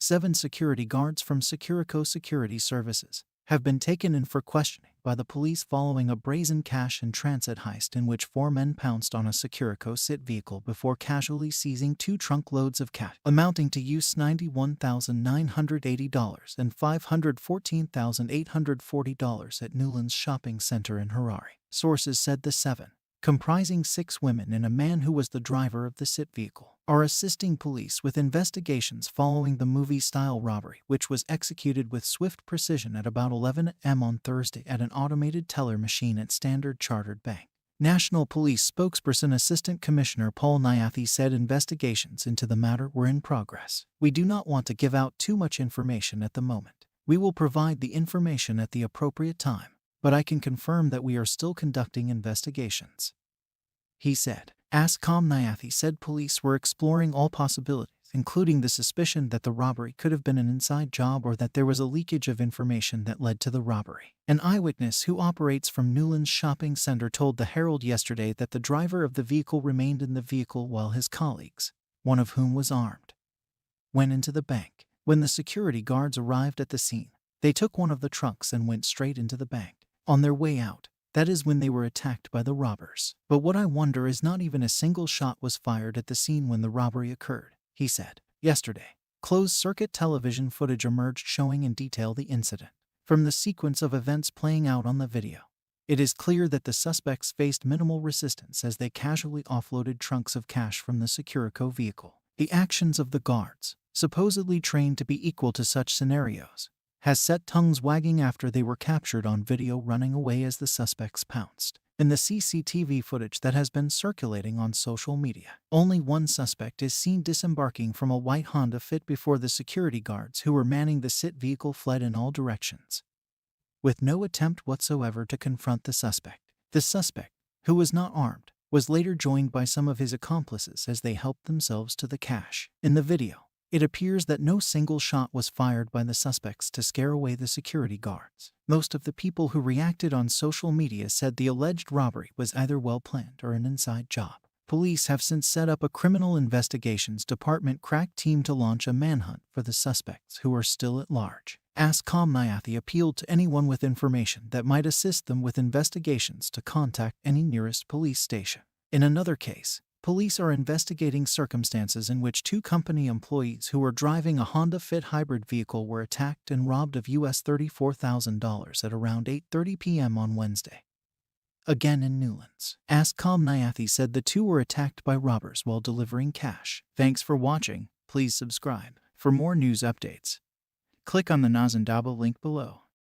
7 security guards from Securico Security Services have been taken in for questioning by the police following a brazen cash and transit heist in which 4 men pounced on a Securico SIT vehicle before casually seizing 2 trunkloads of cash, amounting to $91,980 and $514,840 at Newlands Shopping Center in Harare. Sources said the 7, comprising 6 women and a man who was the driver of the SIT vehicle, are assisting police with investigations following the movie-style robbery, which was executed with swift precision at about 11 a.m. on Thursday at an automated teller machine at Standard Chartered Bank. National Police spokesperson Assistant Commissioner Paul Nyathi said investigations into the matter were in progress. "We do not want to give out too much information at the moment. We will provide the information at the appropriate time, but I can confirm that we are still conducting investigations," he said. Ascom Nyathi said police were exploring all possibilities, including the suspicion that the robbery could have been an inside job or that there was a leakage of information that led to the robbery. An eyewitness who operates from Newlands Shopping Center told the Herald yesterday that the driver of the vehicle remained in the vehicle while his colleagues, one of whom was armed, went into the bank. When the security guards arrived at the scene, they took one of the trucks and went straight into the bank. On their way out, that is when they were attacked by the robbers. "But what I wonder is not even a single shot was fired at the scene when the robbery occurred," he said. Yesterday, closed-circuit television footage emerged showing in detail the incident. From the sequence of events playing out on the video, it is clear that the suspects faced minimal resistance as they casually offloaded trunks of cash from the Securico vehicle. The actions of the guards, supposedly trained to be equal to such scenarios, has set tongues wagging after they were captured on video running away as the suspects pounced. In the CCTV footage that has been circulating on social media, only one suspect is seen disembarking from a white Honda Fit before the security guards who were manning the SIT vehicle fled in all directions, with no attempt whatsoever to confront the suspect. The suspect, who was not armed, was later joined by some of his accomplices as they helped themselves to the cash. In the video, it appears that no single shot was fired by the suspects to scare away the security guards. Most of the people who reacted on social media said the alleged robbery was either well-planned or an inside job. Police have since set up a criminal investigations department crack team to launch a manhunt for the suspects who are still at large. Ascom Nyathi appealed to anyone with information that might assist them with investigations to contact any nearest police station. In another case, police are investigating circumstances in which 2 company employees who were driving a Honda Fit hybrid vehicle were attacked and robbed of $34,000 at around 8:30 p.m. on Wednesday. Again in Newlands, Ascom Nyathi said the 2 were attacked by robbers while delivering cash. Thanks for watching. Please subscribe. For more news updates, click on the Nazandaba link below.